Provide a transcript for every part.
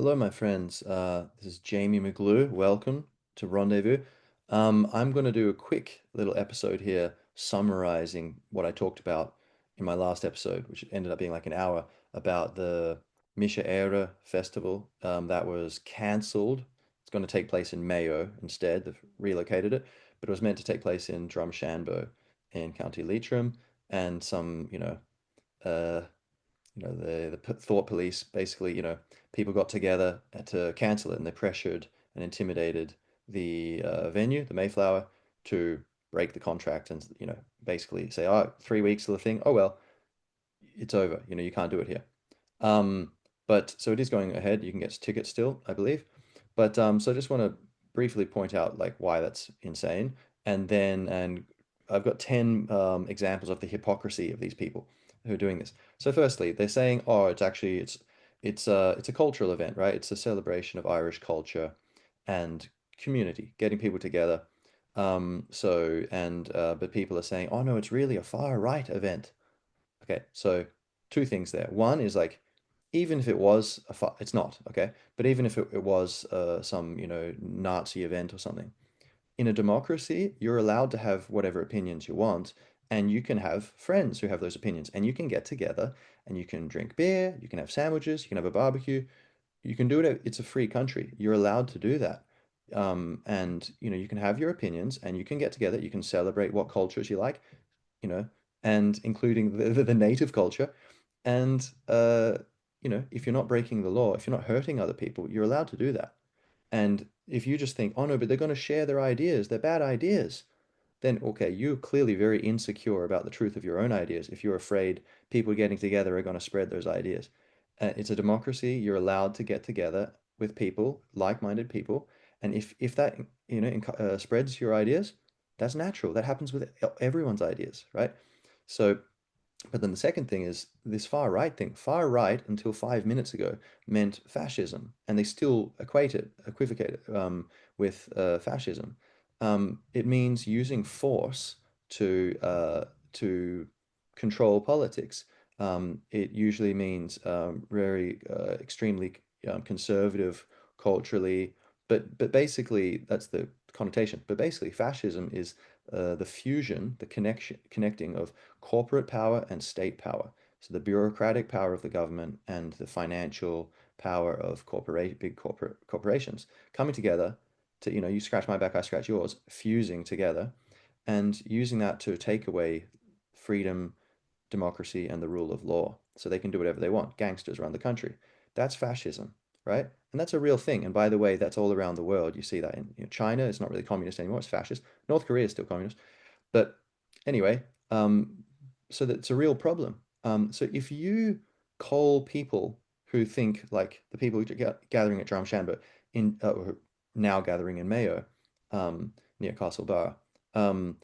Hello, my friends. This is Jamie McGlue. Welcome to Rendezvous. I'm going to do a quick little episode here summarizing what I talked about in my last episode, which ended up being like an hour, about the Mise festival that was cancelled. It's going to take place in Mayo instead. They've relocated it, but it was meant to take place in Drumshanbo in County Leitrim, and some, uh, the thought police basically, people got together to cancel it, and they pressured and intimidated the venue, the Mayflower, to break the contract and basically say, oh, 3 weeks of the thing. Oh well, it's over. You can't do it here. Um, but so it is going ahead. You can get tickets still, I believe. But so I just want to briefly point out like why that's insane, and I've got 10 examples of the hypocrisy of these people who are doing this. So firstly, they're saying, oh, it's a cultural event, right? It's a celebration of Irish culture and community, getting people together. But people are saying, oh no, it's really a far right event. Okay, so two things there. One is like, even if it was it's not, okay? But even if it was some, Nazi event or something, in a democracy, you're allowed to have whatever opinions you want, and you can have friends who have those opinions, and you can get together and you can drink beer, you can have sandwiches, you can have a barbecue, you can do it. It's a free country. You're allowed to do that. And you can have your opinions and you can get together, you can celebrate what cultures you like, you know, and including the native culture. And if you're not breaking the law, if you're not hurting other people, you're allowed to do that. And if you just think, oh no, but they're going to share their ideas, they're bad ideas, then okay, you're clearly very insecure about the truth of your own ideas if you're afraid people getting together are going to spread those ideas. It's a democracy. You're allowed to get together with people, like-minded people, and if that spreads your ideas, that's natural. That happens with everyone's ideas, right? So but then the second thing is this far right thing. Far right until 5 minutes ago meant fascism, and they still equivocate it with fascism. It means using force to control politics. It usually means very extremely conservative culturally, but basically that's the connotation. But basically, fascism is the fusion, the connecting of corporate power and state power. So the bureaucratic power of the government and the financial power of big corporate corporations coming together to, you scratch my back, I scratch yours, fusing together and using that to take away freedom, democracy, and the rule of law. So they can do whatever they want. Gangsters run the country. That's fascism, right? And that's a real thing. And by the way, that's all around the world. You see that in China. It's not really communist anymore. It's fascist. North Korea is still communist. But anyway, so that's a real problem. So if you call people who think like the people who gathering at Drumshanbo or now gathering in Mayo, near Castle Bar, um,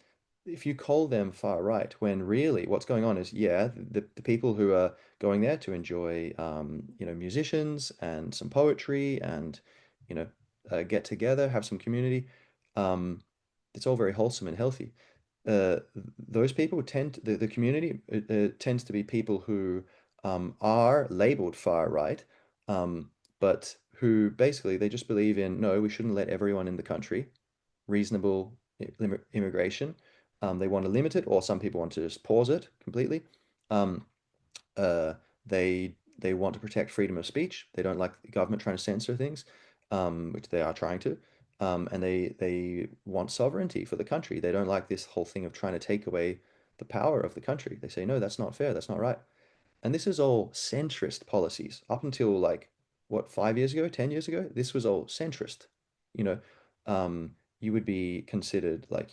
if you call them far right, when really what's going on is, yeah, the people who are going there to enjoy, musicians and some poetry and, you know, get together, have some community, um, it's all very wholesome and healthy. uh, those people the community tends to be people who are labeled far right, um, but who basically they just believe in no, we shouldn't let everyone in the country, reasonable immigration. They want to limit it, or some people want to just pause it completely. Um, uh, they want to protect freedom of speech. They don't like the government trying to censor things, which they are trying to. And they want sovereignty for the country. They don't like this whole thing of trying to take away the power of the country. They say, no, that's not fair. That's not right. And this is all centrist policies. Up until like, what, 5 years ago, 10 years ago, this was all centrist. You know, you would be considered like,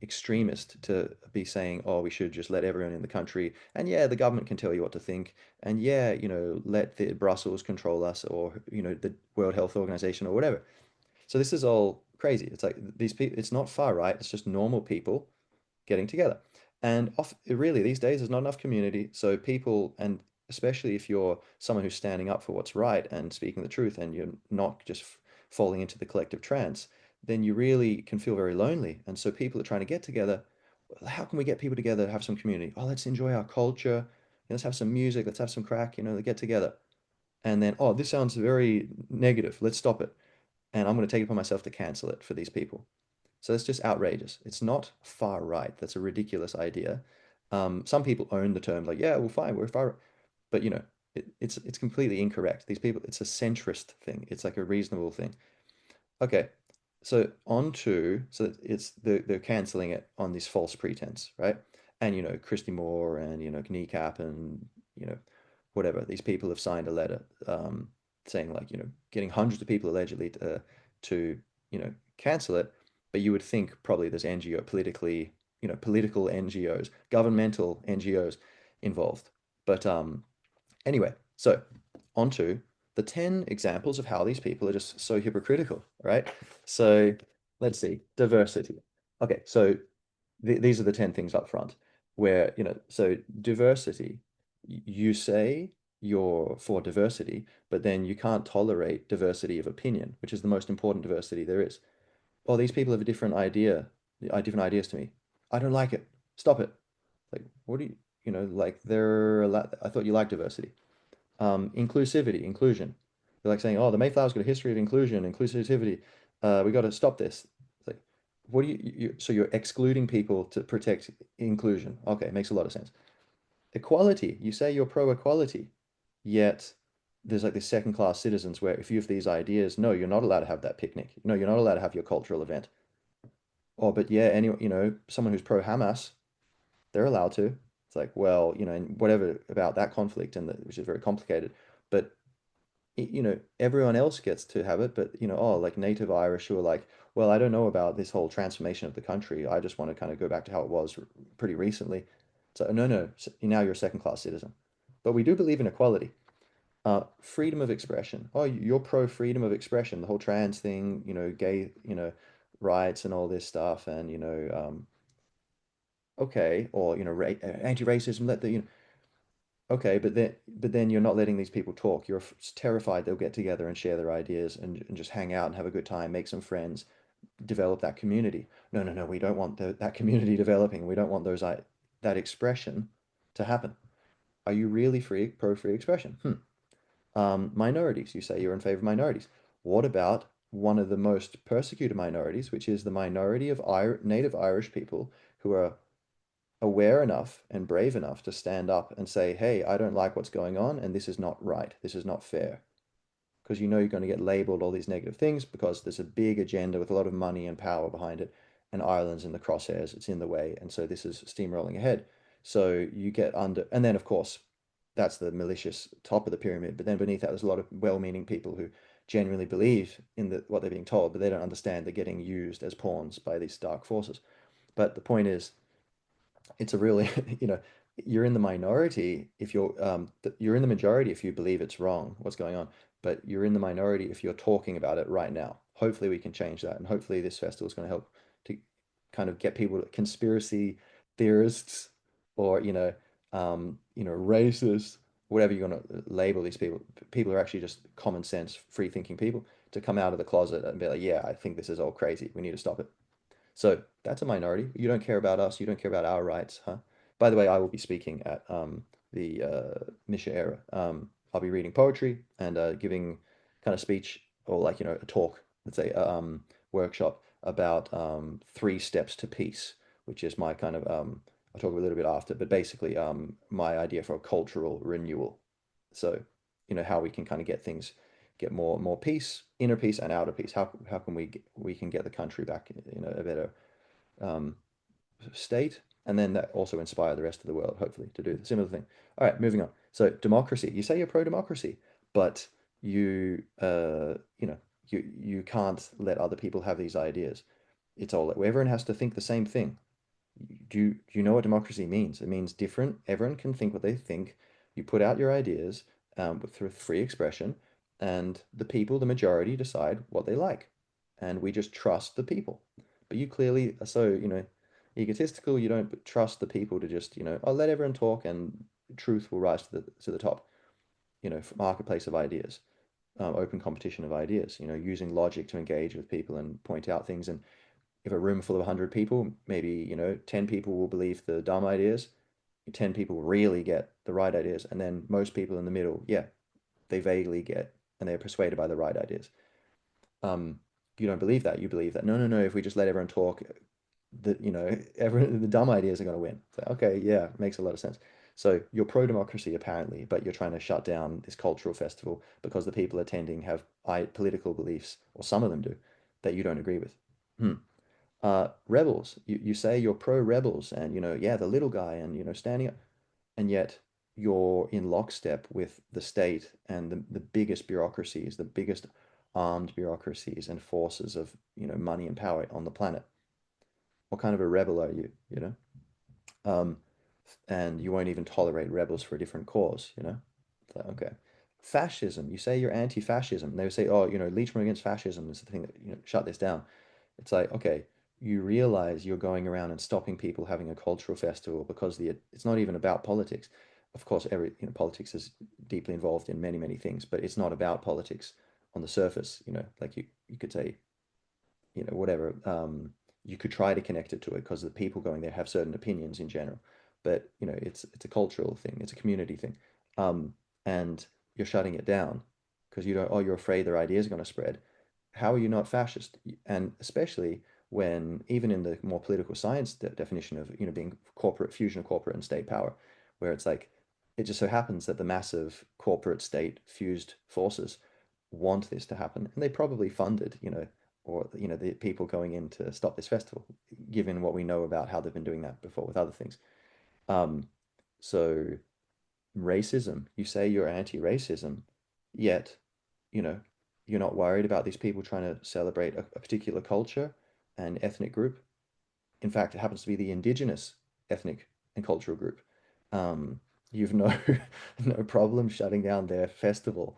extremist to be saying, oh, we should just let everyone in the country. And yeah, the government can tell you what to think. And yeah, let the Brussels control us, or, the World Health Organization or whatever. So this is all crazy. It's like these people, it's not far right. It's just normal people getting together. And really, these days, there's not enough community. So people, and especially if you're someone who's standing up for what's right and speaking the truth, and you're not just falling into the collective trance, then you really can feel very lonely. And so people are trying to get together. How can we get people together to have some community? Oh, let's enjoy our culture. Let's have some music. Let's have some crack. They get together. and then, oh, this sounds very negative. Let's stop it. And I'm going to take it upon myself to cancel it for these people. So that's just outrageous. It's not far right. That's a ridiculous idea. Some people own the term, like, yeah, well, fine, we're far right. But it's completely incorrect. These people, it's a centrist thing. It's like a reasonable thing. Okay, so on to so it's they're canceling it on this false pretense, right? And Christy Moore and Kneecap and whatever these people have signed a letter saying like getting hundreds of people allegedly to cancel it, but you would think probably there's NGO politically political NGOs, governmental NGOs involved, but anyway, so onto the 10 examples of how these people are just so hypocritical, right? So let's see, diversity. Okay, so these are the 10 things up front where, so diversity, you say you're for diversity, but then you can't tolerate diversity of opinion, which is the most important diversity there is. Oh, these people have a different idea, different ideas to me. I don't like it. Stop it. Like, what do like I thought you liked diversity. Inclusivity, inclusion. They're like saying, "Oh, the Mayflower's got a history of inclusion, inclusivity. We got to stop this." It's like, what do so you're excluding people to protect inclusion? Okay, makes a lot of sense. Equality. You say you're pro-equality, yet there's like this second-class citizens where if you have these ideas, no, you're not allowed to have that picnic. No, you're not allowed to have your cultural event. Oh, but yeah, someone who's pro-Hamas, they're allowed to. It's like, well, and whatever about that conflict which is very complicated, but everyone else gets to have it, but oh, like native Irish who are like, well, I don't know about this whole transformation of the country. I just want to kind of go back to how it was pretty recently. So no, no, now you're a second class citizen. But we do believe in equality. Freedom of expression. Oh, you're pro freedom of expression, the whole trans thing, gay, rights and all this stuff, and okay, or anti-racism. Let the Okay, but then you're not letting these people talk. You're terrified they'll get together and share their ideas and just hang out and have a good time, make some friends, develop that community. No, no, no, we don't want that community developing. We don't want that expression to happen. Are you really pro free expression? Minorities. You say you're in favor of minorities. What about one of the most persecuted minorities, which is the minority of native Irish people who are aware enough and brave enough to stand up and say, hey, I don't like what's going on, and this is not right. This is not fair. Because you're going to get labeled all these negative things because there's a big agenda with a lot of money and power behind it, and Ireland's in the crosshairs, it's in the way, and so this is steamrolling ahead. So you get under, and then of course, that's the malicious top of the pyramid, but then beneath that, there's a lot of well-meaning people who genuinely believe in what they're being told, but they don't understand they're getting used as pawns by these dark forces. But the point is, it's a really, you know, you're in the minority if you're in the majority if you believe it's wrong, what's going on, but you're in the minority if you're talking about it right now. Hopefully we can change that, and hopefully this festival is going to help to kind of get people, conspiracy theorists, or racists, whatever you're going to label these people. People are actually just common sense, free thinking people to come out of the closet and be like, yeah, I think this is all crazy. We need to stop it. So that's a minority. You don't care about us. You don't care about our rights, huh? By the way, I will be speaking at the Mise era. I'll be reading poetry and giving kind of speech or like a talk, let's say workshop about three steps to peace, which is my kind of I'll talk a little bit after, but basically my idea for a cultural renewal. So how we can kind of get more peace, inner peace and outer peace. How can we can get the country back in a better um, state, and then that also inspire the rest of the world, hopefully, to do the similar thing. All right, moving on. So democracy. You say you're pro-democracy, but you can't let other people have these ideas. It's all everyone has to think the same thing. Do you know what democracy means? It means different. Everyone can think what they think. You put out your ideas through free expression, and the people, the majority, decide what they like, and we just trust the people. But you clearly are so egotistical. You don't trust the people to just oh, let everyone talk, and truth will rise to the top. Marketplace of ideas, open competition of ideas. Using logic to engage with people and point out things. And if a room full of 100 people, maybe 10 people will believe the dumb ideas, 10 people really get the right ideas, and then most people in the middle, yeah, they vaguely get, and they're persuaded by the right ideas. Um, you don't believe that. You believe that no, no, no. If we just let everyone talk, everyone, the dumb ideas are going to win. It's like, okay, yeah, makes a lot of sense. So you're pro-democracy apparently, but you're trying to shut down this cultural festival because the people attending have political beliefs, or some of them do, that you don't agree with. Hmm. Rebels. You say you're pro-rebels, and yeah, the little guy, and standing up, and yet you're in lockstep with the state and the biggest bureaucracies, the biggest armed bureaucracies and forces of money and power on the planet. What kind of a rebel are you? Um, and you won't even tolerate rebels for a different cause. It's like, okay. Fascism. You say you're anti-fascism. And they would say, oh, Leitrim against fascism is the thing that, shut this down. It's like, okay, you realize you're going around and stopping people having a cultural festival because it's not even about politics. Of course, politics is deeply involved in many, many things, but it's not about politics on the surface. Like you could say, whatever. You could try to connect it to it because the people going there have certain opinions in general, but it's a cultural thing, it's a community thing, and you're shutting it down because you don't. Oh, you're afraid their ideas are going to spread. How are you not fascist? And especially when even in the more political science definition of being corporate fusion of corporate and state power, where it's like it just so happens that the massive corporate state fused forces want this to happen, and they probably funded or the people going in to stop this festival, given what we know about how they've been doing that before with other things. Um, so racism, you say you're anti-racism, yet you know you're not worried about these people trying to celebrate a particular culture and ethnic group. In fact, it happens to be the indigenous ethnic and cultural group. You've no no problem shutting down their festival.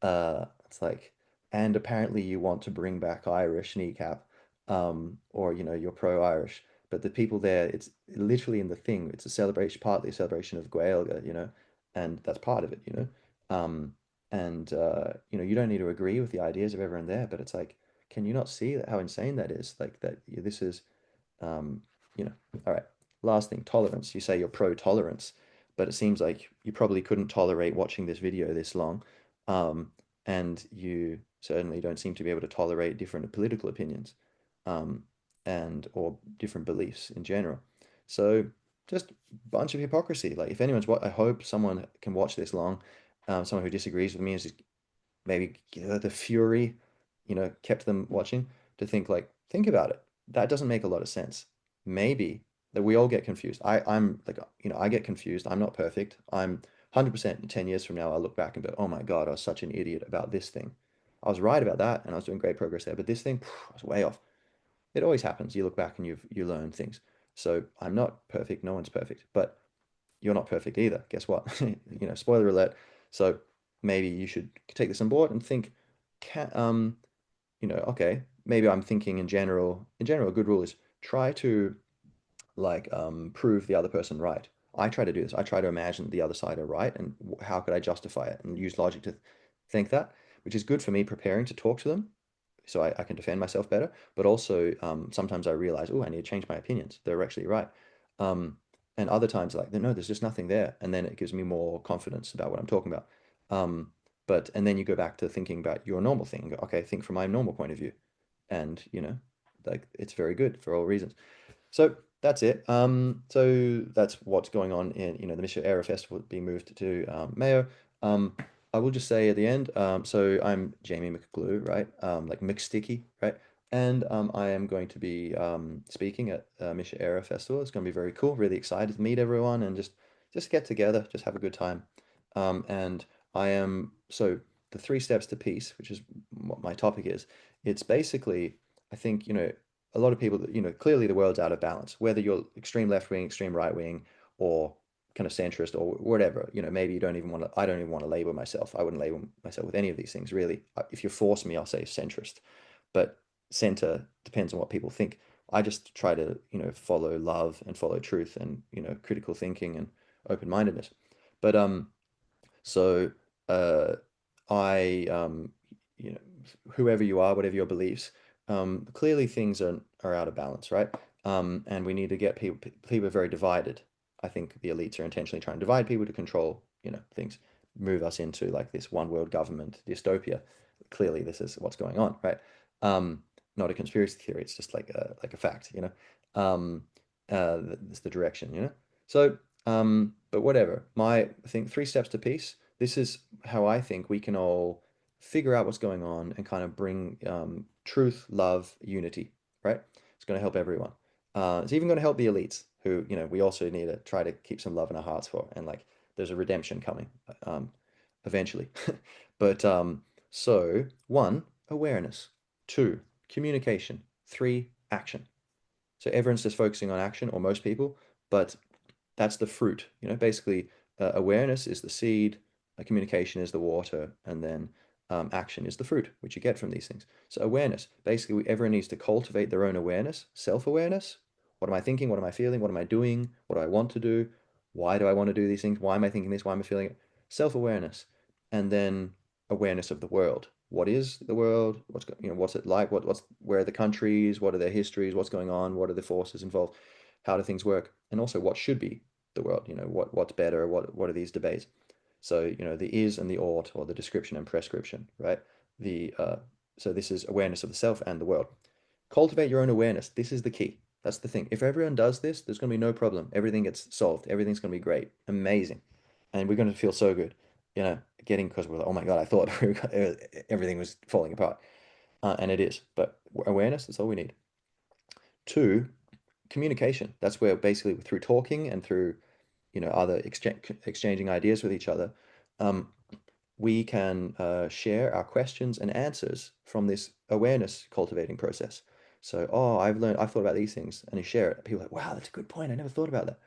It's like, and apparently you want to bring back Irish kneecap, or you're pro-Irish, but the people there, it's literally in the thing. It's a celebration, partly a celebration of Gaeilge, and that's part of it, and you don't need to agree with the ideas of everyone there, but it's like, can you not see how insane that is? Like that, this is um, you know, all right. Last thing, tolerance. You say you're pro-tolerance, but it seems like you probably couldn't tolerate watching this video this long. Um, and you certainly don't seem to be able to tolerate different political opinions, um, and or different beliefs in general. So just a bunch of hypocrisy. Like if anyone's what I hope someone can watch this long, someone who disagrees with me is just maybe the fury, kept them watching to think about it. That doesn't make a lot of sense. Maybe that we all get confused. I'm like, I get confused. I'm not perfect. I'm 100% 10 years from now, I'll look back and go, oh my God, I was such an idiot about this thing. I was right about that and I was doing great progress there, but this thing, I was way off. It always happens. You look back and you learn things. So I'm not perfect. No one's perfect, but you're not perfect either. Guess what? Spoiler alert. So maybe you should take this on board and think, can okay, maybe I'm thinking in general. In general, a good rule is try to prove the other person right. I try to do this. I try to imagine the other side are right, and how could I justify it, and use logic to think that, which is good for me preparing to talk to them, so I can defend myself better. But also, sometimes I realize, oh, I need to change my opinions. They're actually right. Um, and other times, like, no, there's just nothing there. And then it gives me more confidence about what I'm talking about. Um, and then you go back to thinking about your normal thing. Go, okay, think from my normal point of view. And, like, it's very good for all reasons. So that's it. So that's what's going on in the Mise Era Festival being moved to Mayo. Um, I will just say at the end. So I'm Jamie McGlue, right? Like McSticky, right? And I am going to be speaking at Mise Era Festival. It's going to be very cool. Really excited to meet everyone and just get together, just have a good time. And I am so the three steps to peace, which is what my topic is. It's basically, I think, a lot of people that clearly the world's out of balance, whether you're extreme left wing, extreme right wing, or kind of centrist or whatever. Maybe you don't even want to. I don't even want to label myself. I wouldn't label myself with any of these things really. If you force me, I'll say centrist, but center depends on what people think. I just try to follow love and follow truth and critical thinking and open-mindedness. But so uh, I, you know, whoever you are, whatever your beliefs, clearly things are out of balance, right? And we need to get people are very divided. I think the elites are intentionally trying to divide people to control, things. move us into like this one world government dystopia. Clearly, this is what's going on, right? Um, Not a conspiracy theory. It's just like a fact, you know. It's the direction, you know. So, but whatever. I think three steps to peace. This is how I think we can all figure out what's going on and kind of bring truth, love, unity, right? It's going to help everyone. It's even going to help the elites, who, we also need to try to keep some love in our hearts for, and like there's a redemption coming, um, eventually. But so one, awareness. Two, communication. Three, action. So everyone's just focusing on action, or most people, but that's the fruit. Basically, awareness is the seed, communication is the water, and then action is the fruit, which you get from these things. So awareness, basically, everyone needs to cultivate their own awareness, self-awareness. What am I thinking? What am I feeling? What am I doing? What do I want to do? Why do I want to do these things? Why am I thinking this? Why am I feeling it? Self-awareness, and then awareness of the world. What is the world? What's it like? Where are the countries? What are their histories? What's going on? What are the forces involved? How do things work? And also, what should be the world? What's better? What are these debates? So, the is and the ought, or the description and prescription, right? The So this is awareness of the self and the world. Cultivate your own awareness. This is the key. That's the thing. If everyone does this, there's going to be no problem. Everything gets solved. Everything's going to be great, amazing, and we're going to feel so good. Getting, because we're like, oh my God, I thought everything was falling apart, and it is. But awareness, that's all we need. Two, communication. That's where basically through talking and through other exchanging ideas with each other, um, we can share our questions and answers from this awareness cultivating process. So, oh, I've thought about these things, and you share it. People are like, wow, that's a good point. I never thought about that.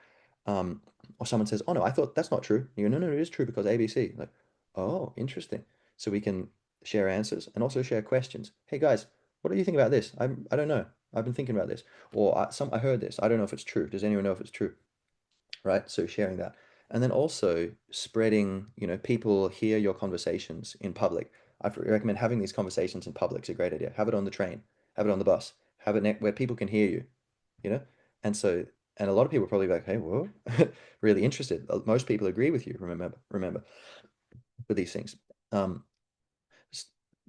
Or someone says, oh no, I thought that's not true. You go, no, no, it is true because ABC. Like, oh, interesting. So we can share answers and also share questions. Hey guys, what do you think about this? I don't know. I've been thinking about this. Or I heard this. I don't know if it's true. Does anyone know if it's true? Right? So sharing that. And then also spreading, people hear your conversations in public. I recommend having these conversations in public. It's a great idea. Have it on the train, have it on the bus, have it where people can hear you, you know? And so, and a lot of people are probably like, hey, whoa, really interested. Most people agree with you, remember, with these things. Um,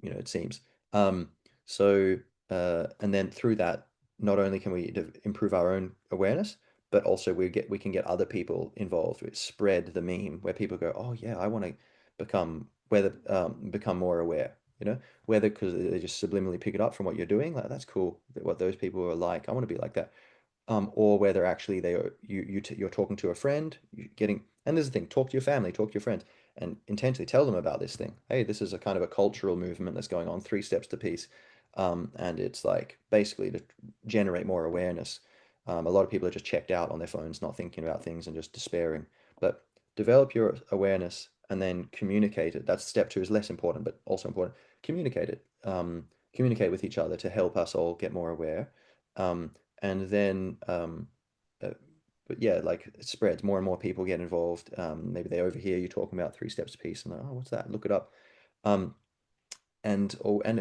it seems. Um, so, and then through that, not only can we improve our own awareness, but also we can get other people involved. We spread the meme where people go, oh yeah, I want to become more aware. Whether because they just subliminally pick it up from what you're doing, like that's cool. What those people are like, I want to be like that. Or whether actually you're talking to a friend, and there's the thing, talk to your family, talk to your friends, and intentionally tell them about this thing. Hey, this is a kind of a cultural movement that's going on, three steps to peace, and it's like basically to generate more awareness. A lot of people are just checked out on their phones, not thinking about things and just despairing. But develop your awareness and then communicate it. That's step two, is less important, but also important. Communicate it. Communicate with each other to help us all get more aware. Um, and then uh, but yeah, like it spreads, more and more people get involved. Maybe they overhear you talking about three steps to peace and like, oh, what's that, look it up. um and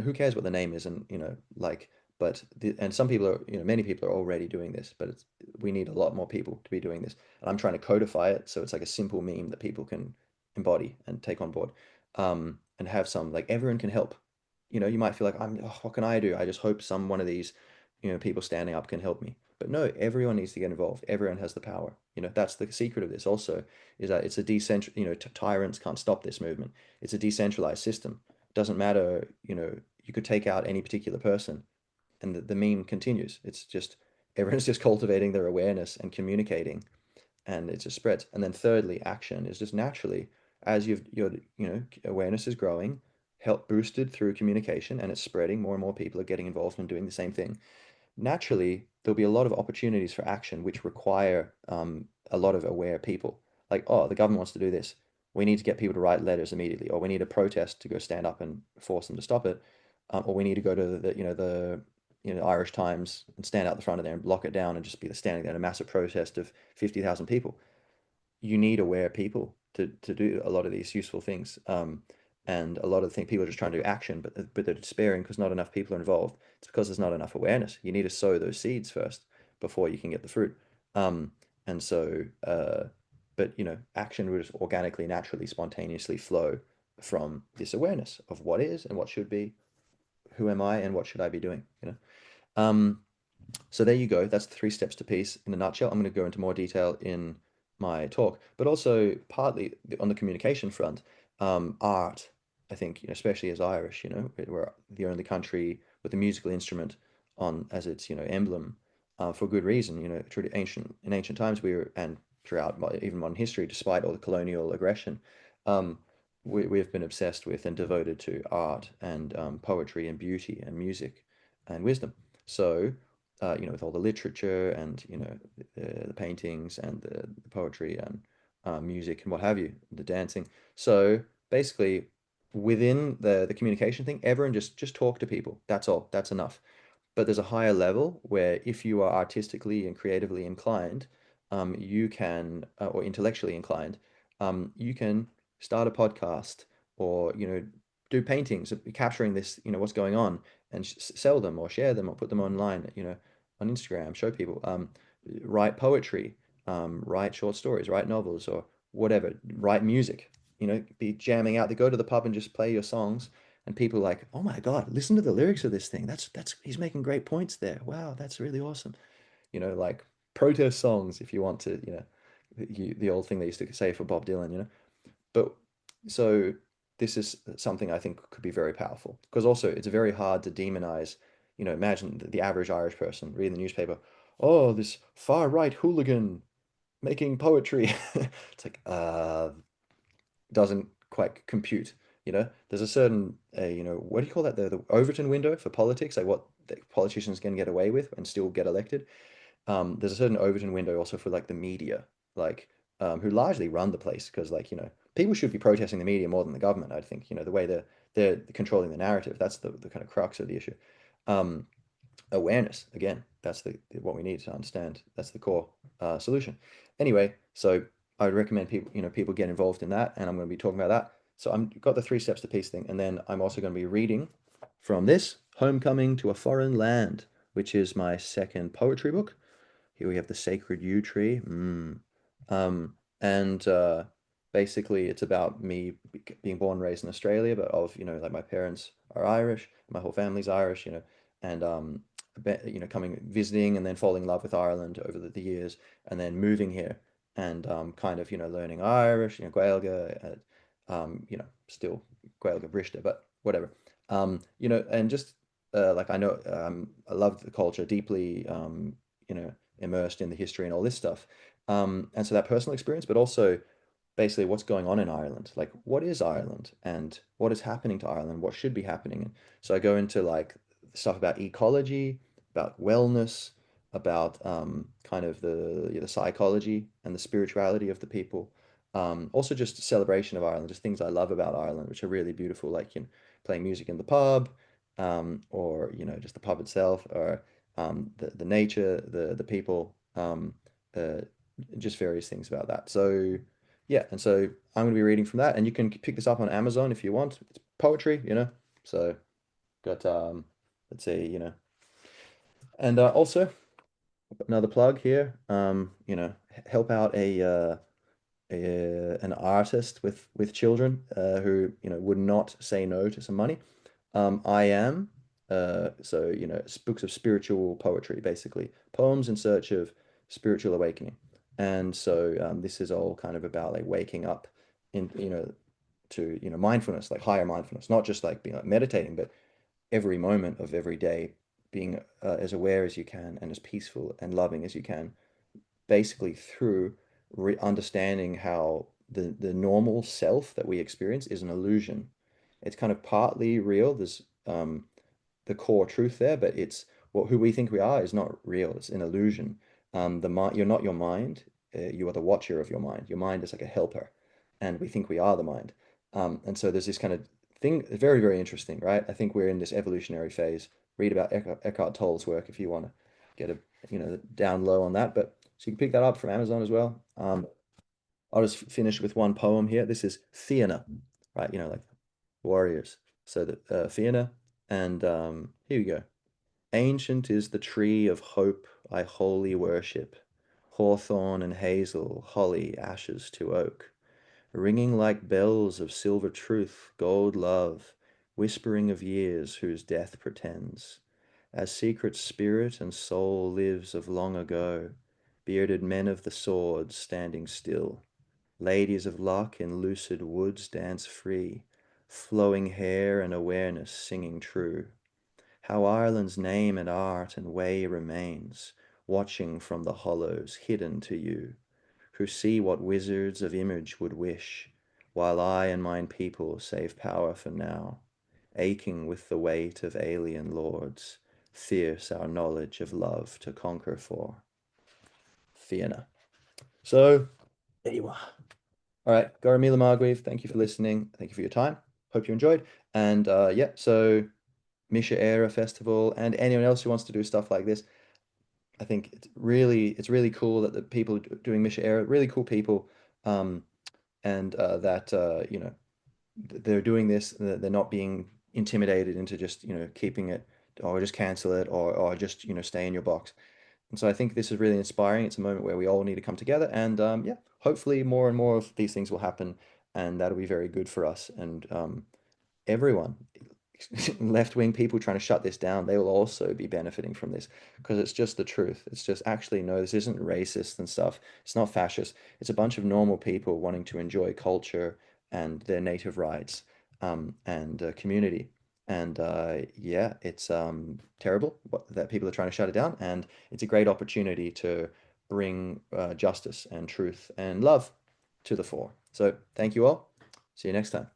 who cares what the name is, and like, and some people are, many people are already doing this, but we need a lot more people to be doing this, and I'm trying to codify it so it's like a simple meme that people can embody and take on board, and have some, like, everyone can help. You might feel like, what can I do? I just hope some one of these people standing up can help me. But no, everyone needs to get involved. Everyone has the power. That's the secret of this also, is that it's a decentral, tyrants can't stop this movement. It's a decentralized system. Doesn't matter, you could take out any particular person and the meme continues. It's just everyone's just cultivating their awareness and communicating, and it just spreads. And then thirdly, action is just naturally, as your awareness is growing, help boosted through communication, and it's spreading, more and more people are getting involved and doing the same thing. Naturally, there'll be a lot of opportunities for action which require a lot of aware people. Like, oh, the government wants to do this. We need to get people to write letters immediately, or we need a protest to go stand up and force them to stop it, or we need to go to the Irish Times and stand out the front of there and block it down and just be standing there in a massive protest of 50,000 people. You need aware people to do a lot of these useful things. And a lot of the things, people are just trying to do action, but they're despairing because not enough people are involved. It's because there's not enough awareness. You need to sow those seeds first before you can get the fruit. And so but action would just organically, naturally, spontaneously flow from this awareness of what is and what should be, who am I and what should I be doing. Um, so there you go. That's the three steps to peace in a nutshell. I'm going to go into more detail in my talk, but also partly on the communication front, art. I think, especially as Irish, we're the only country with a musical instrument on as its, emblem, for good reason. In ancient times, and throughout even modern history, despite all the colonial aggression, um, we've been obsessed with and devoted to art and poetry and beauty and music and wisdom. So with all the literature and the paintings and the poetry and music and what have you, the dancing. So basically, within the communication thing, everyone just talk to people. That's all. That's enough. But there's a higher level where if you are artistically and creatively inclined, you can, or intellectually inclined, you can start a podcast or, do paintings, capturing this, what's going on and sell them or share them or put them online, on Instagram, show people, write poetry, write short stories, write novels or whatever, write music, be jamming out. They go to the pub and just play your songs and people are like, "Oh my God, listen to the lyrics of this thing. That's he's making great points there. Wow, that's really awesome." Like protest songs if you want to, the old thing they used to say for Bob Dylan. But so this is something I think could be very powerful because also it's very hard to demonize. Imagine the average Irish person reading the newspaper. Oh, this far right hooligan making poetry. It's like, doesn't quite compute. There's a certain, what do you call that? The Overton window for politics, like what the politicians can get away with and still get elected. There's a certain Overton window also for like the media, like who largely run the place because people should be protesting the media more than the government. I think the way they're controlling the narrative. That's the kind of crux of the issue. Um, Awareness again, that's the what we need to understand. That's the core solution. Anyway, so I would recommend people get involved in that, and I'm going to be talking about that. So I've got the three steps to peace thing, and then I'm also going to be reading from this Homecoming to a Foreign Land, which is my second poetry book. Here we have the Sacred Yew Tree. And basically, it's about me being born and raised in Australia, but like my parents are Irish, my whole family's Irish, and coming visiting and then falling in love with Ireland over the years, and then moving here and kind of learning Irish, Gaeilge, still Gaeilge Briste, but whatever, and just like I love the culture deeply, immersed in the history and all this stuff. And so that personal experience, but also basically what's going on in Ireland. Like, what is Ireland and what is happening to Ireland? What should be happening? And so I go into like stuff about ecology, about wellness, about kind of the psychology and the spirituality of the people. Also, just a celebration of Ireland, just things I love about Ireland, which are really beautiful, like playing music in the pub, or just the pub itself, or the nature, the people, uh, just various things about that. So yeah, and so I'm going to be reading from that, and you can pick this up on Amazon if you want. It's poetry, So got let's see, and also another plug here. Help out an artist with children who would not say no to some money. I am so books of spiritual poetry, basically poems in search of spiritual awakening, and so this is all kind of about like waking up in to mindfulness, like higher mindfulness, not just like being like meditating, but every moment of every day being as aware as you can and as peaceful and loving as you can, basically through understanding how the normal self that we experience is an illusion. It's kind of partly real. There's the core truth there, but it's what who we think we are is not real. It's an illusion. The mind, you're not your mind. You are the watcher of your mind. Your mind is like a helper, and we think we are the mind. And so there's this kind of thing, very, very interesting, right? I think we're in this evolutionary phase. Read about Eckhart Tolle's work if you want to get a down low on that. But so you can pick that up from Amazon as well. I'll just finish with one poem here. This is Fianna, right? Like warriors. So that Fianna, and here we go. Ancient is the tree of hope I wholly worship. hawthorn and hazel, holly, ashes to oak, ringing like bells of silver truth, gold love, whispering of years whose death pretends, as secret spirit and soul lives of long ago, bearded men of the sword standing still, ladies of luck in lucid woods dance free, flowing hair and awareness singing true. How Ireland's name and art and way remains, watching from the hollows hidden to you, who see what wizards of image would wish, while I and mine people save power for now, aching with the weight of alien lords, fierce our knowledge of love to conquer for. Fianna. So, there you are. All right, Garamila Margreave, thank you for listening. Thank you for your time. Hope you enjoyed. And yeah, so Misha Era Festival and anyone else who wants to do stuff like this, I think it's really cool that the people doing Misha Era, really cool people, um, and that they're doing this. They're not being intimidated into just keeping it or just cancel it or just stay in your box. And so I think this is really inspiring. It's a moment where we all need to come together, and yeah, hopefully more and more of these things will happen, and that'll be very good for us and everyone. Left-wing people trying to shut this down, they will also be benefiting from this because it's just the truth. It's just actually, no, this isn't racist and stuff. It's not fascist. It's a bunch of normal people wanting to enjoy culture and their native rights and community. And yeah, it's terrible that people are trying to shut it down. And it's a great opportunity to bring justice and truth and love to the fore. So thank you all. See you next time.